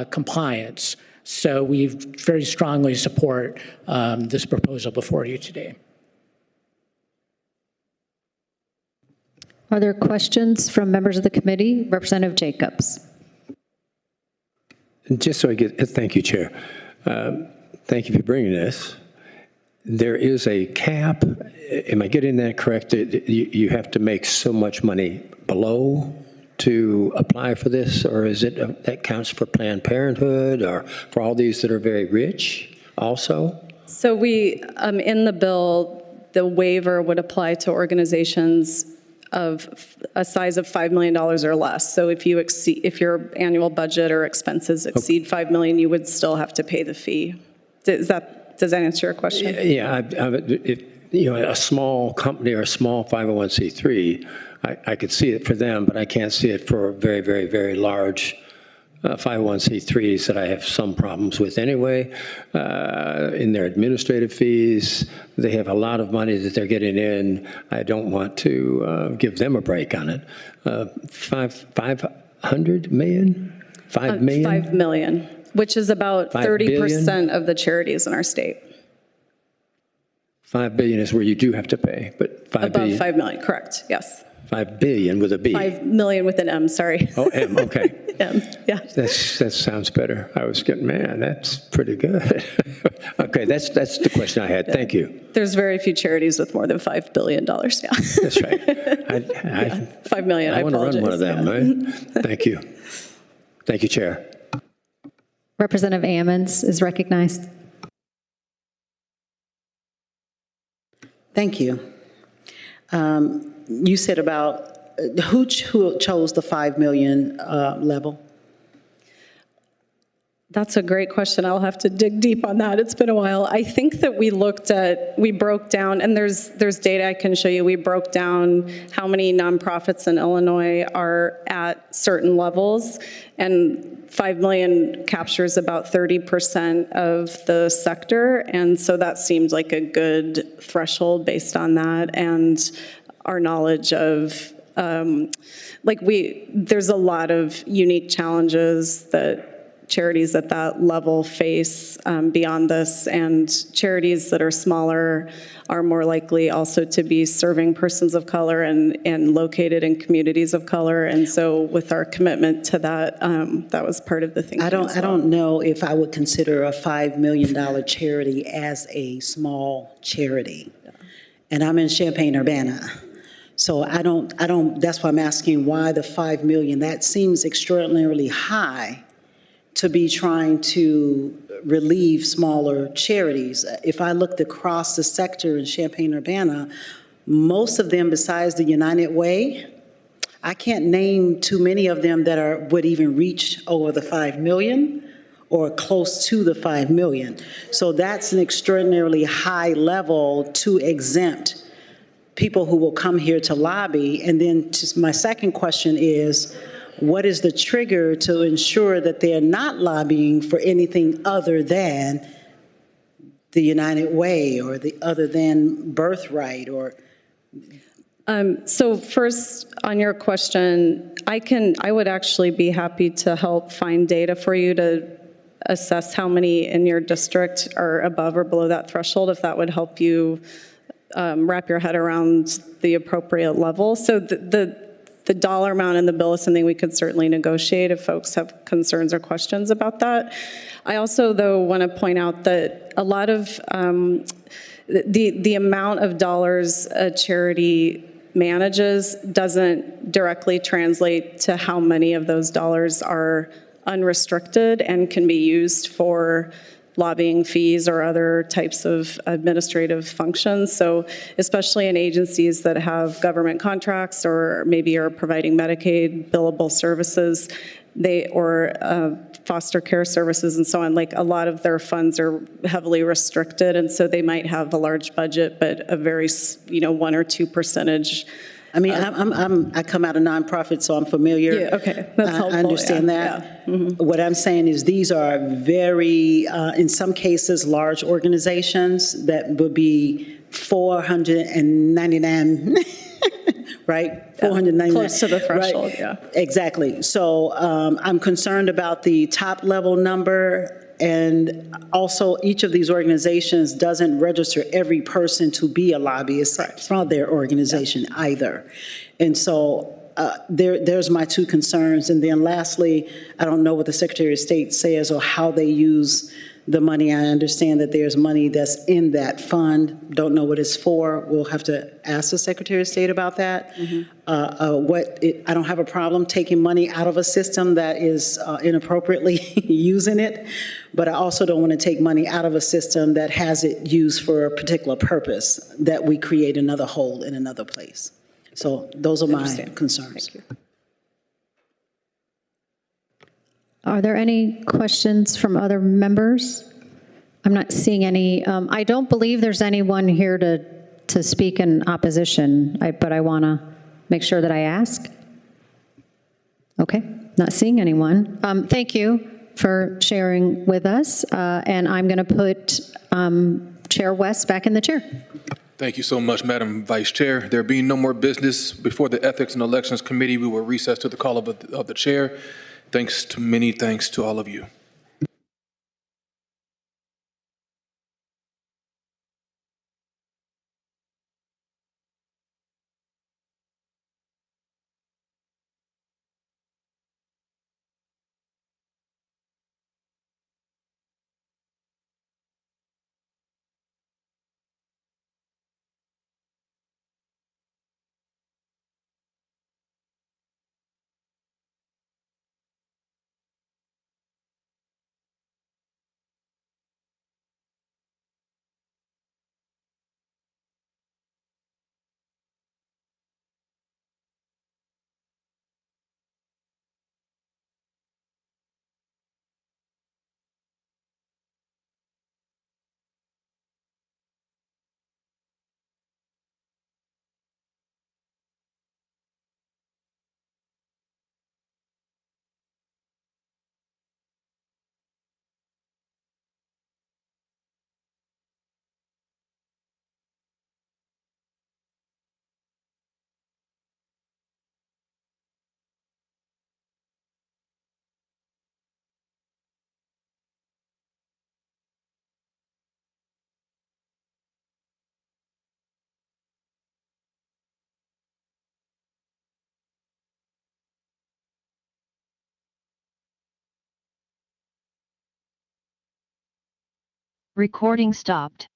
compliance. So we very strongly support this proposal before you today. Are there questions from members of the committee? Representative Jacobs. Just so I get, thank you, Chair. Thank you for bringing this. There is a cap. Am I getting that correct? You have to make so much money below to apply for this, or is it that counts for Planned Parenthood or for all these that are very rich also? So we, in the bill, the waiver would apply to organizations of a size of $5 million or less. So if you exceed, if your annual budget or expenses exceed $5 million, you would still have to pay the fee. Does that answer your question? Yeah, a small company or a small 501c3, I could see it for them, but I can't see it for very, very, very large 501c3s that I have some problems with anyway. In their administrative fees, they have a lot of money that they're getting in. I don't want to give them a break on it. 500 million? 5 million? 5 million, which is about 30% of the charities in our state. 5 billion is where you do have to pay, but 5 above billion. 5 million, correct, yes. 5 billion with a B. 5 million with an M, sorry. Oh, M, okay. M, yeah. That sounds better. I was getting, man, that's pretty good. Okay, that's the question I had. Thank you. There's very few charities with more than $5 billion, yeah. That's right. 5 million, I want to apologize. run one of them, right? Thank you. Thank you, Chair. Representative Ammons is recognized. Thank you. You said about, who chose the 5 million level? That's a great question. I'll have to dig deep on that. It's been a while. I think that we broke down, and there's data I can show you. We broke down how many nonprofits in Illinois are at certain levels, and 5 million captures about 30% of the sector, and so that seemed like a good threshold based on that, and our knowledge of, there's a lot of unique challenges that charities at that level face beyond this, and charities that are smaller are more likely also to be serving persons of color and located in communities of color. And so with our commitment to that, that was part of the thinking. I don't know if I would consider a $5 million charity as a small charity. And I'm in Champaign-Urbana. So I don't, that's why I'm asking why the 5 million. That seems extraordinarily high to be trying to relieve smaller charities. If I looked across the sector in Champaign-Urbana, most of them besides the United Way, I can't name too many of them that would even reach over the 5 million or close to the 5 million. So that's an extraordinarily high level to exempt people who will come here to lobby. And then my second question is, what is the trigger to ensure that they're not lobbying for anything other than the United Way or the other than Birthright or? So first, on your question, I would actually be happy to help find data for you to assess how many in your district are above or below that threshold, if that would help you wrap your head around the appropriate level. So the dollar amount in the bill is something we could certainly negotiate if folks have concerns or questions about that. I also, though, want to point out that a lot of the amount of dollars a charity manages doesn't directly translate to how many of those dollars are unrestricted and can be used for lobbying fees or other types of administrative functions. So especially in agencies that have government contracts or maybe are providing Medicaid billable services, or foster care services and so on, like a lot of their funds are heavily restricted, and so they might have a large budget, but a very, 1 or 2%. I mean, I come out of nonprofit, so I'm familiar. Yeah, okay, that's helpful. I understand that. Yeah. Mm-hmm. What I'm saying is these are very, in some cases, large organizations that would be 499, right? 499. Close to the threshold, right? yeah. Exactly. So I'm concerned about the top level number. And also, each of these organizations doesn't register every person to be a lobbyist from their organization either. And so there's my two concerns. And then lastly, I don't know what the Secretary of State says or how they use the money. I understand that there's money that's in that fund. Don't know what it's for. We'll have to ask the Secretary of State about that. Mm-hmm. I don't have a problem taking money out of a system that is inappropriately using it, but I also don't want to take money out of a system that has it used for a particular purpose, that we create another hole in another place. So those are my concerns. Thank you. Are there any questions from other members? I'm not seeing any. I don't believe there's anyone here to speak in opposition, but I want to make sure that I ask. Okay, not seeing anyone. Thank you for sharing with us, and I'm going to put Chair West back in the chair. Thank you so much, Madam Vice Chair. There being no more business before the Ethics and Elections Committee, we will recess to the call of the chair. Many thanks to all of you. Recording stopped.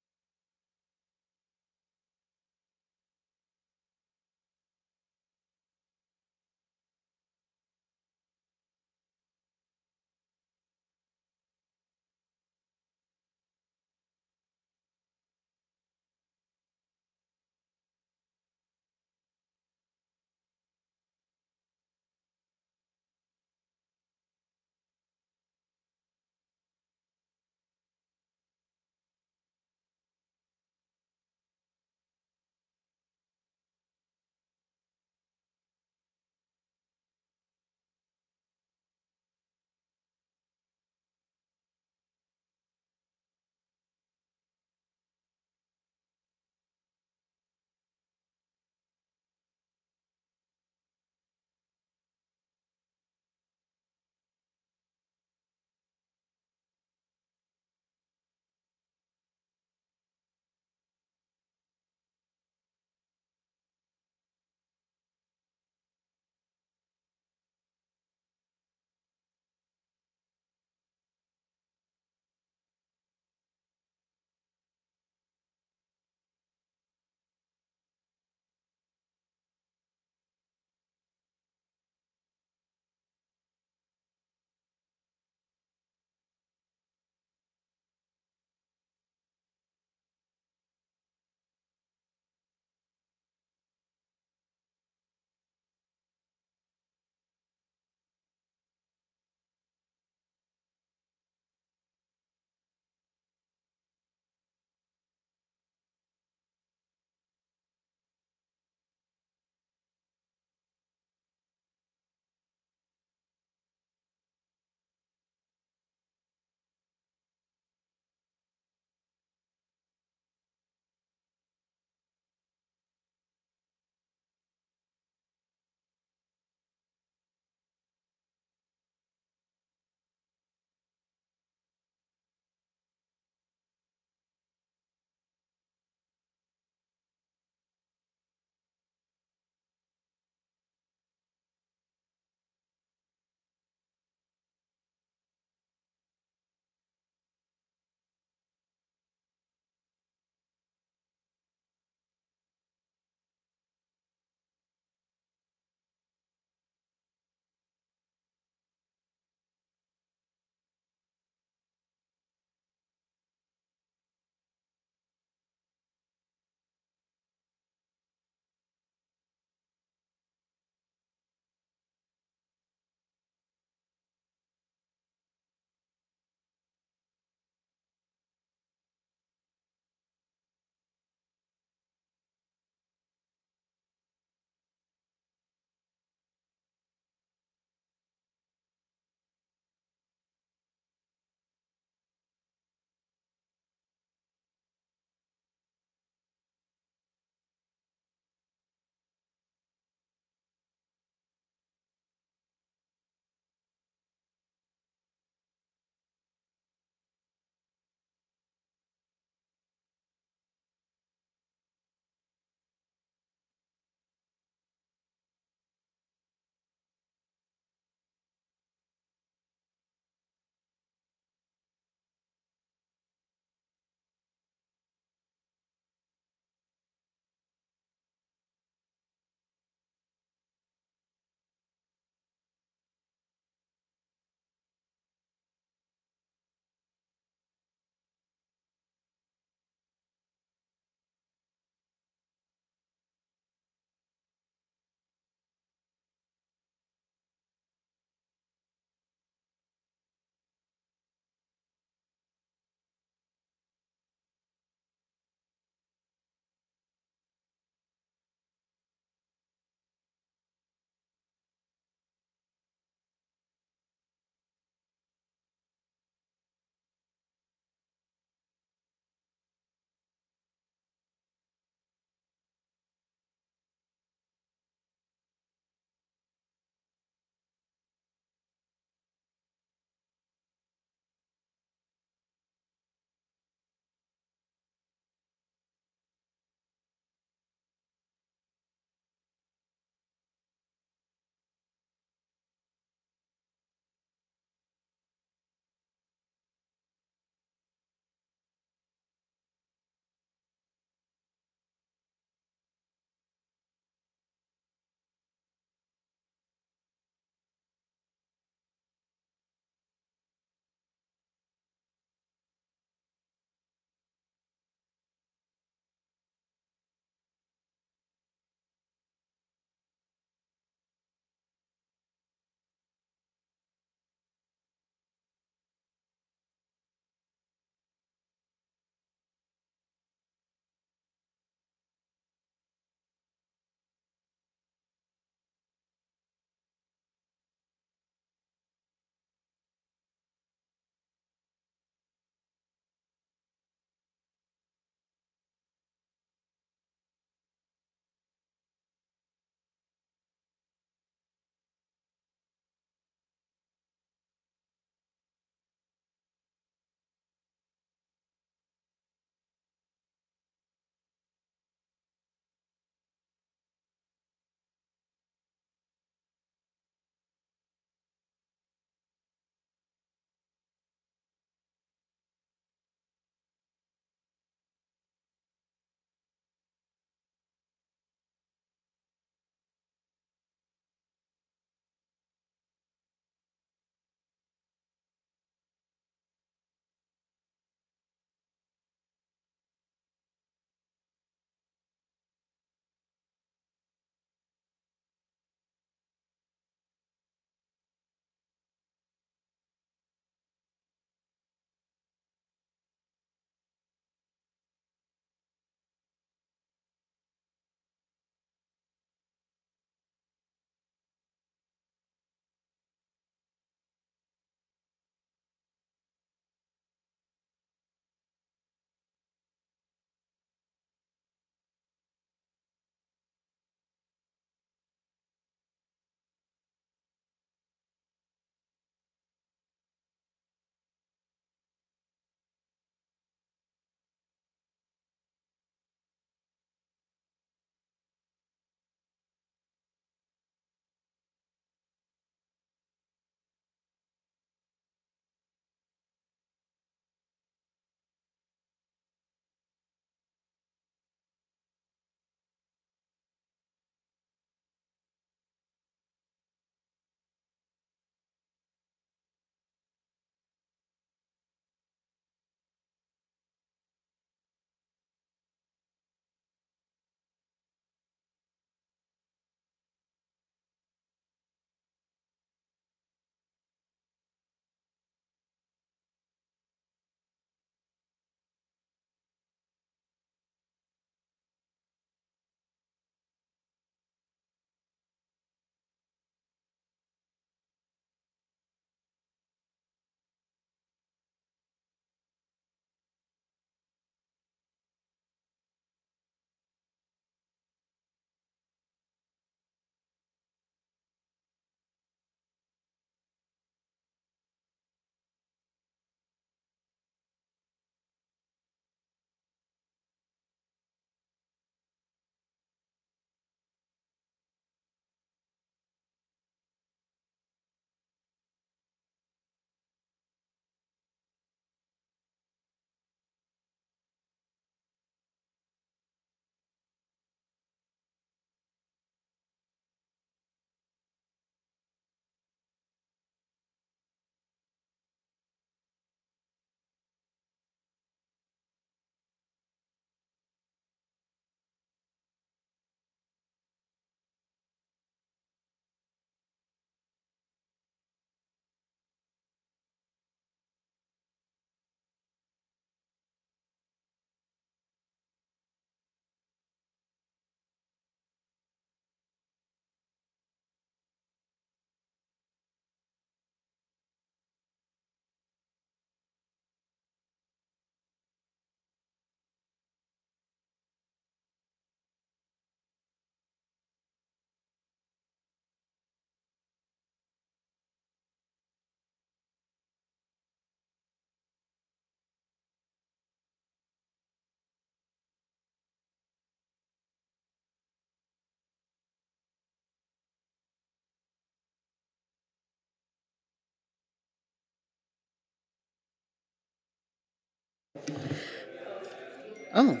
Oh,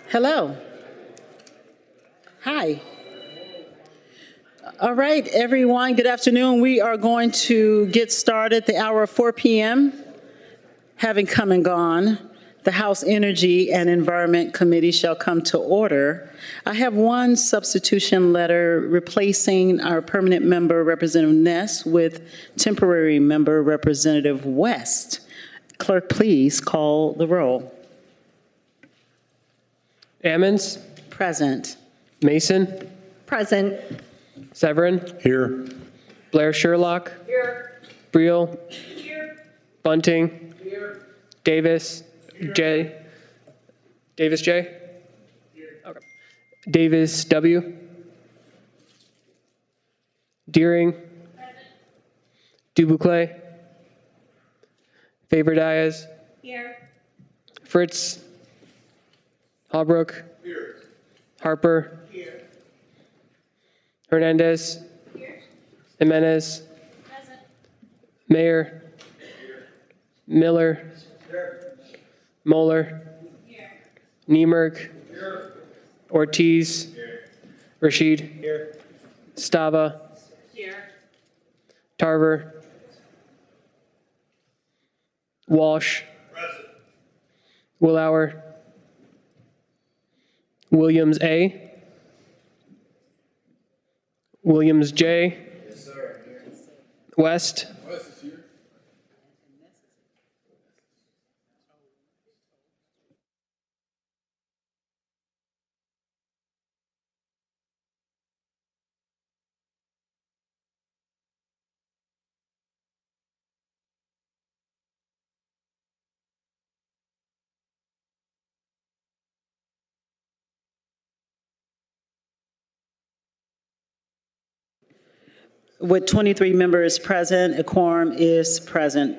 hello. Hi. All right, everyone, good afternoon. We are going to get started the hour of 4 p.m. Having come and gone, the House Energy and Environment Committee shall come to order. I have one substitution letter replacing our permanent member, Representative Ness, with temporary member, Representative West. Clerk, please call the roll. Ammons, Present. Mason, Present. Severin, Here. Blair Sherlock, Briel, Bunting, Davis, J. Davis J. Okay. Davis W. Deering, Dubuclet, Favor Diaz, Fritz, Holbrook, Harper, Hernandez, Jimenez, Mayor, Miller, Moeller, Niemerg, Ortiz, Rashid, Stava, Tarver, Walsh, Willauer, Williams A, Williams J, West, With 23 members present, a quorum is present.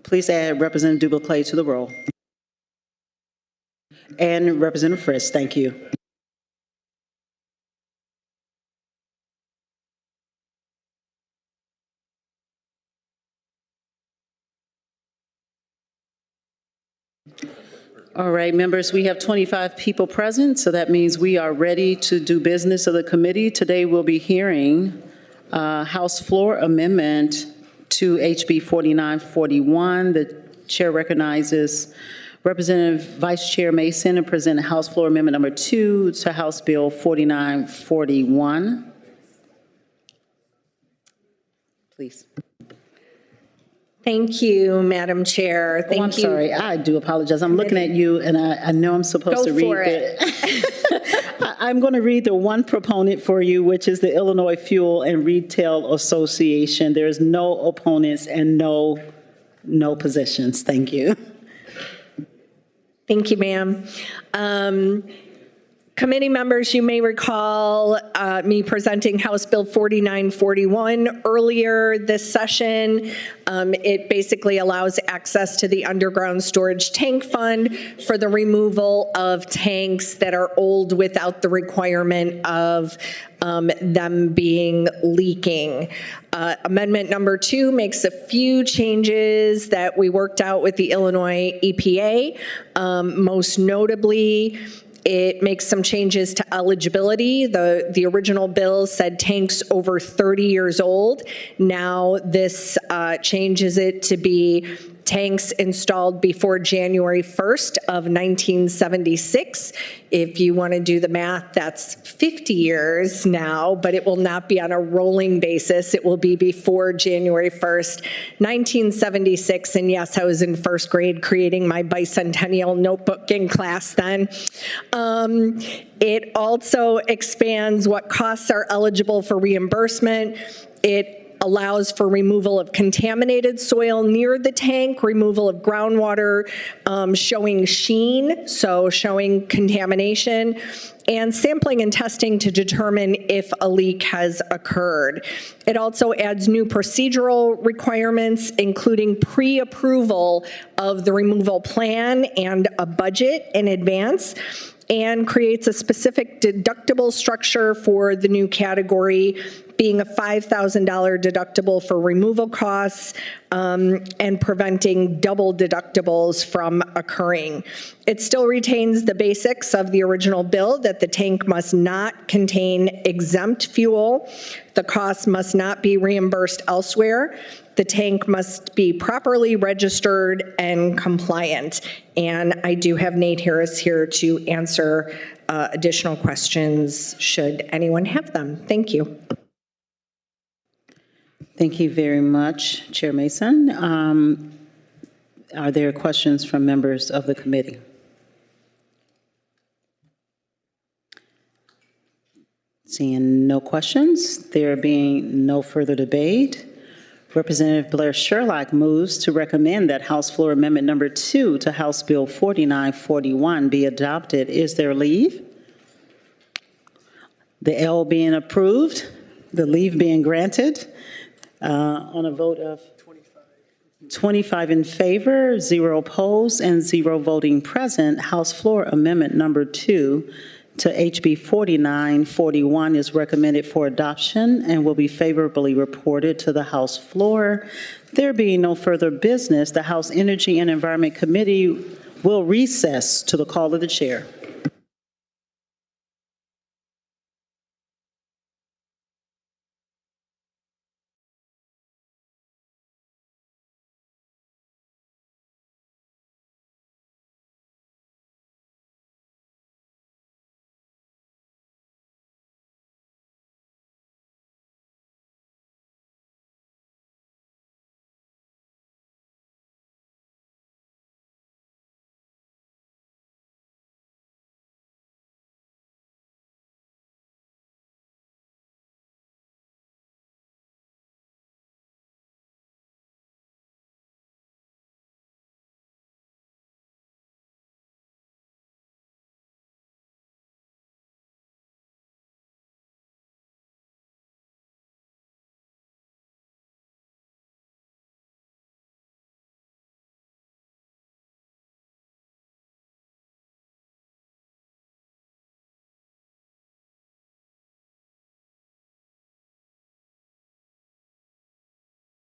Please add Representative Dubuclet to the roll. And Representative Fritz, thank you. All right, members, we have 25 people present, so that means we are ready to do business of the committee. Today we'll be hearing House Floor Amendment to HB 4941. The chair recognizes Representative Vice Chair Mason to present House Floor Amendment number 2 to House Bill 4941. Please. Thank you, Madam Chair. Thank you. I'm sorry. I do apologize. I'm looking at you, and I know I'm supposed to read it. I'm going to read the one proponent for you, which is the Illinois Fuel and Retail Association. There's no opponents and no positions. Thank you. Thank you, ma'am. Committee members, you may recall me presenting House Bill 4941 earlier this session. It basically allows access to the underground storage tank fund for the removal of tanks that are old without the requirement of them being leaking. Amendment number 2 makes a few changes that we worked out with the Illinois EPA. Most notably, it makes some changes to eligibility. The original bill said tanks over 30 years old. Now this changes it to be tanks installed before January 1st of 1976. If you want to do the math, that's 50 years now, but it will not be on a rolling basis. It will be before January 1st, 1976. And yes, I was in first grade creating my bicentennial notebook in class then. It also expands what costs are eligible for reimbursement. It allows for removal of contaminated soil near the tank, removal of groundwater showing sheen, so showing contamination. and sampling and testing to determine if a leak has occurred. It also adds new procedural requirements, including pre-approval of the removal plan and a budget in advance, and creates a specific deductible structure for the new category, being a $5,000 deductible for removal costs and preventing double deductibles from occurring. It still retains the basics of the original bill that the tank must not contain exempt fuel, the cost must not be reimbursed elsewhere, the tank must be properly registered and compliant. And I do have Nate Harris here to answer additional questions should anyone have them. Thank you. Thank you very much, Chair Mason. Are there questions from members of the committee? Seeing no questions, there being no further debate, Representative Blair Sherlock moves to recommend that House Floor Amendment Number 2 to House Bill 4941 be adopted. Is there leave? The L being approved, the leave being granted. On a vote of 25 in favor, 0 opposed, and 0 voting present, House Floor Amendment Number 2 to HB 4941 is recommended for adoption and will be favorably reported to the House floor. There being no further business, the House Energy and Environment Committee will recess to the call of the chair.